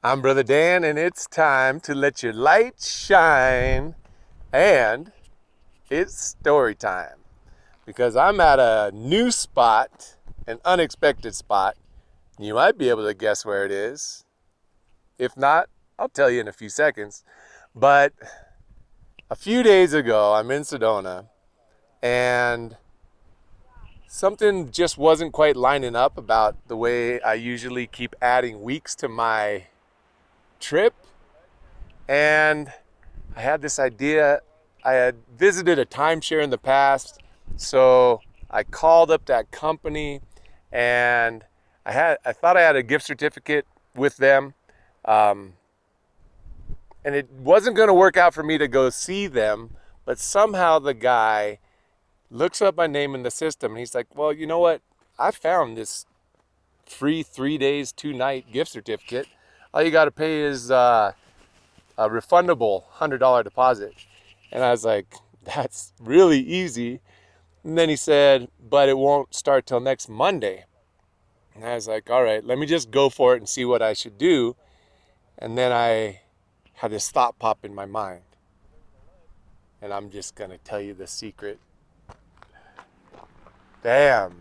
I'm Brother Dan, and it's time to let your light shine. And it's story time because I'm at a new spot, an unexpected spot. You might be able to guess where it is. If not, I'll tell you in a few seconds. But a few days ago, I'm in Sedona, and something just wasn't quite lining up about the way I usually keep adding weeks to my trip. And I had this idea. I had visited a timeshare in the past, so I called up that company, and I thought I had a gift certificate with them, um, and it wasn't going to work out for me to go see them. But somehow the guy looks up my name in the system, and he's like, "Well, you know what? I found this free 3 days, 2 night gift certificate. All you got to pay is a refundable $100 deposit." And I was like, that's really easy. And then he said, but it won't start till next Monday. And I was like, all right, let me just go for it and see what I should do. And then I had this thought pop in my mind. And I'm just going to tell you the secret. Damn.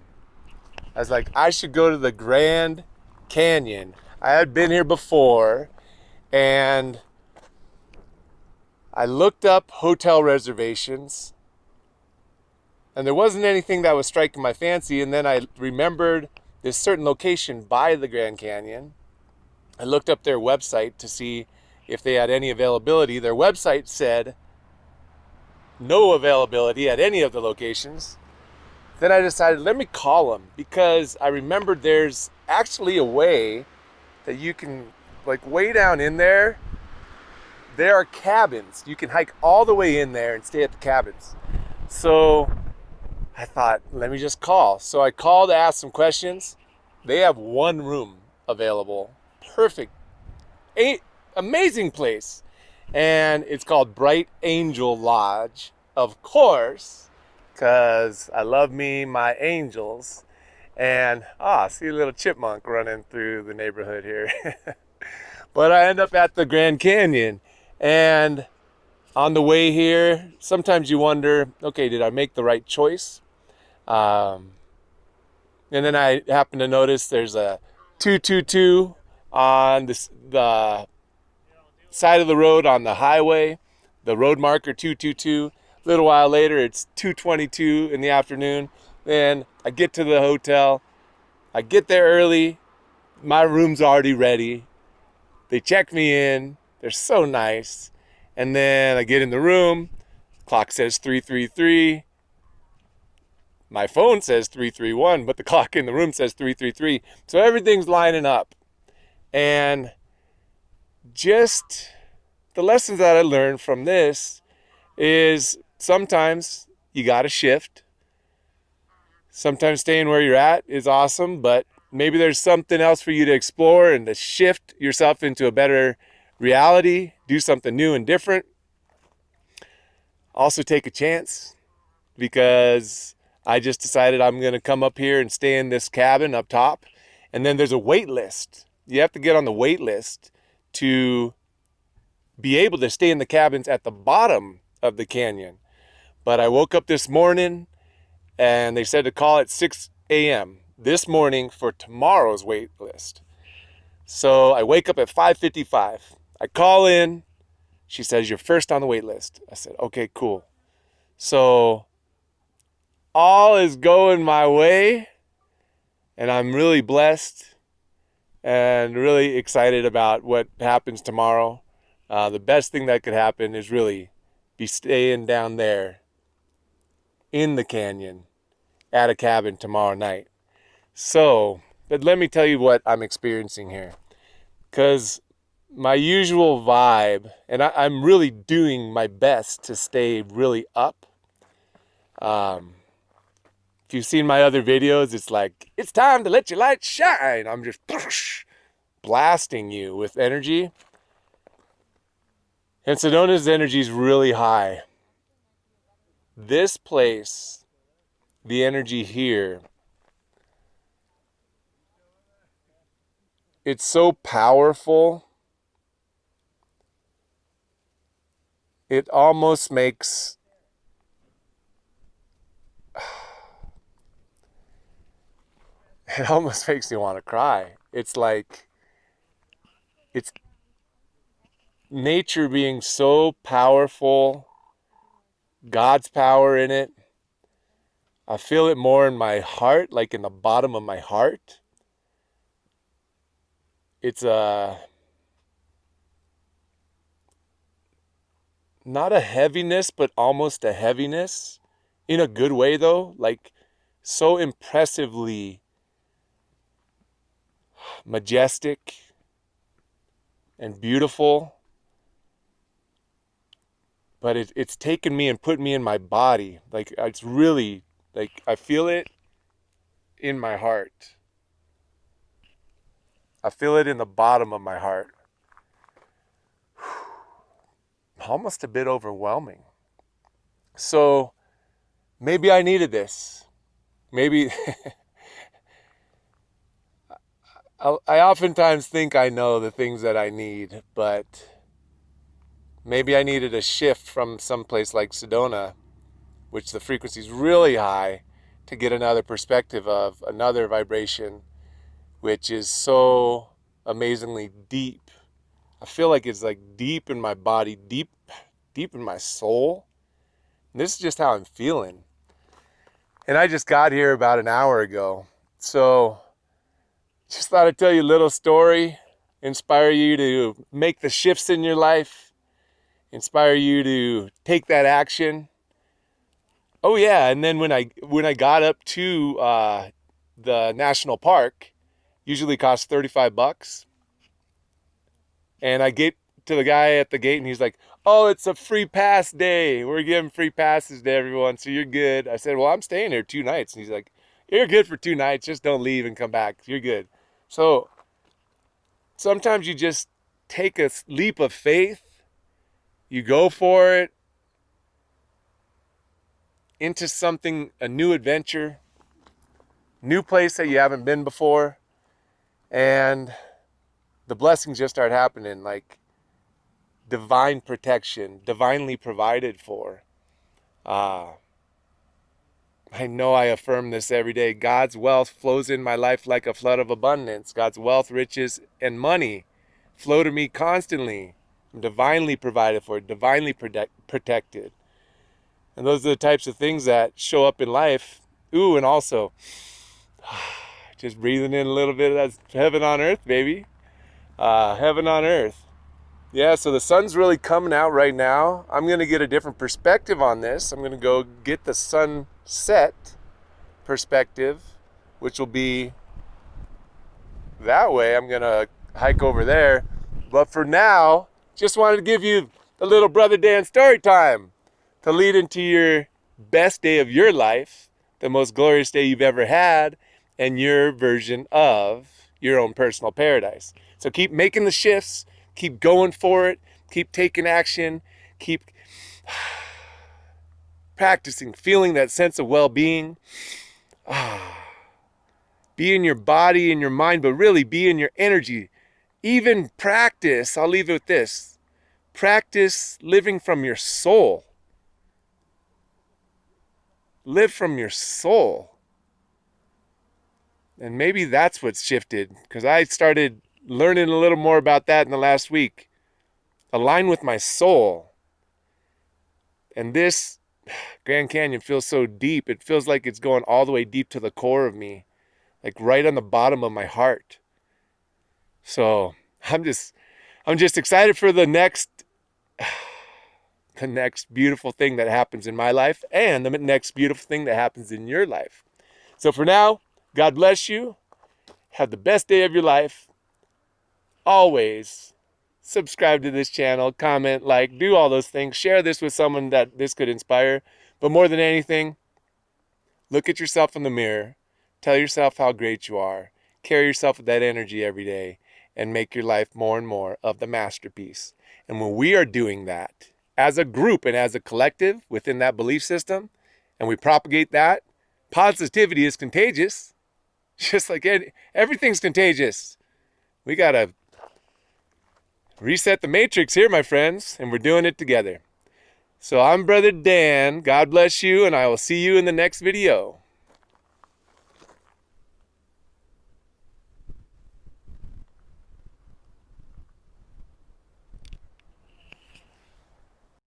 I was like, I should go to the Grand Canyon. I had been here before, and I looked up hotel reservations, and there wasn't anything that was striking my fancy. And then I remembered this certain location by the Grand Canyon. I looked up their website to see if they had any availability. Their website said no availability at any of the locations. Then I decided, let me call them, because I remembered there's actually a way that you can, like, way down in there, there are cabins. You can hike all the way in there and stay at the cabins. So I thought, let me just call. So I called to ask some questions. They have one room available. Perfect. Amazing place. And it's called Bright Angel Lodge, of course, because I love me my angels. And, see a little chipmunk running through the neighborhood here. But I end up at the Grand Canyon. And on the way here, sometimes you wonder, okay, did I make the right choice? Um, and then I happen to notice there's a 222 on the side of the road on the highway, the road marker 222. A little while later, it's 2:22 in the afternoon. Then I get to the hotel. I get there early. My room's already ready. They check me in. They're so nice. And then I get in the room. Clock says 3:33. My phone says 3:31, but the clock in the room says 3:33. So everything's lining up. And just the lessons that I learned from this is sometimes you got to shift. Sometimes staying where you're at is awesome, but maybe there's something else for you to explore and to shift yourself into a better reality, do something new and different. Also take a chance, because I just decided I'm going to come up here and stay in this cabin up top. And then there's a wait list. You have to get on the wait list to be able to stay in the cabins at the bottom of the canyon. But I woke up this morning and they said to call at 6 a.m. this morning for tomorrow's wait list. So I wake up at 5:55. I call in. She says, you're first on the wait list. I said, okay, cool. So all is going my way, and I'm really blessed and really excited about what happens tomorrow. The best thing that could happen is really be staying down there in the canyon at a cabin tomorrow night. So, but let me tell you what I'm experiencing here, because my usual vibe, and I'm really doing my best to stay really up. If you've seen my other videos, it's like, it's time to let your light shine. I'm just blasting you with energy. And Sedona's energy is really high. This place, the energy here, it's so powerful it almost makes it almost makes me want to cry. It's like it's nature being so powerful, God's power in it. I feel it more in my heart, like in the bottom of my heart. It's not a heaviness, but almost a heaviness in a good way though, like so impressively majestic and beautiful. But it's taken me and put me in my body. Like it's really like I feel it in my heart. I feel it in the bottom of my heart. Almost a bit overwhelming. So maybe I needed this. Maybe I oftentimes think I know the things that I need, but maybe I needed a shift from some place like Sedona, which the frequency is really high, to get another perspective of another vibration, which is so amazingly deep. I feel like it's like deep in my body, deep in my soul. And this is just how I'm feeling. And I just got here about an hour ago. So just thought I'd tell you a little story, inspire you to make the shifts in your life, inspire you to take that action. Oh yeah, and then when I got up to the national park, usually costs $35, and I get to the guy at the gate, and he's like, "Oh, it's a free pass day. We're giving free passes to everyone, so you're good." I said, "Well, I'm staying here 2 nights," and he's like, "You're good for 2 nights. Just don't leave and come back. You're good." So sometimes you just take a leap of faith, you go for it into something, a new adventure, new place that you haven't been before, and the blessings just start happening, like divine protection, divinely provided for. Uh, I know I affirm this every day. God's wealth flows in my life like a flood of abundance. God's wealth, riches, and money flow to me constantly. I'm divinely provided for, divinely protected. And those are the types of things that show up in life. Ooh, and also, just breathing in a little bit of that heaven on earth, baby. Heaven on earth. Yeah, so the sun's really coming out right now. I'm going to get a different perspective on this. I'm going to go get the sunset perspective, which will be that way. I'm going to hike over there. But for now, just wanted to give you a little Brother Dan story time to lead into your best day of your life, the most glorious day you've ever had, and your version of your own personal paradise. So keep making the shifts, keep going for it, keep taking action, keep practicing, feeling that sense of well-being. Be in your body, in your mind, but really be in your energy. Even practice, I'll leave it with this, practice living from your soul. Live from your soul. And maybe that's what's shifted, because I started learning a little more about that in the last week. Align with my soul. And this Grand Canyon feels so deep. It feels like it's going all the way deep to the core of me, like right on the bottom of my heart. So I'm just excited for the next beautiful thing that happens in my life, and the next beautiful thing that happens in your life. So for now, God bless you. Have the best day of your life. Always subscribe to this channel, comment, like, do all those things. Share this with someone that this could inspire. But more than anything, look at yourself in the mirror. Tell yourself how great you are. Carry yourself with that energy every day and make your life more and more of the masterpiece. And when we are doing that as a group and as a collective within that belief system, and we propagate that, positivity is contagious. Just like everything's contagious. We gotta reset the matrix here, my friends, and we're doing it together. So I'm Brother Dan. God bless you, and I will see you in the next video.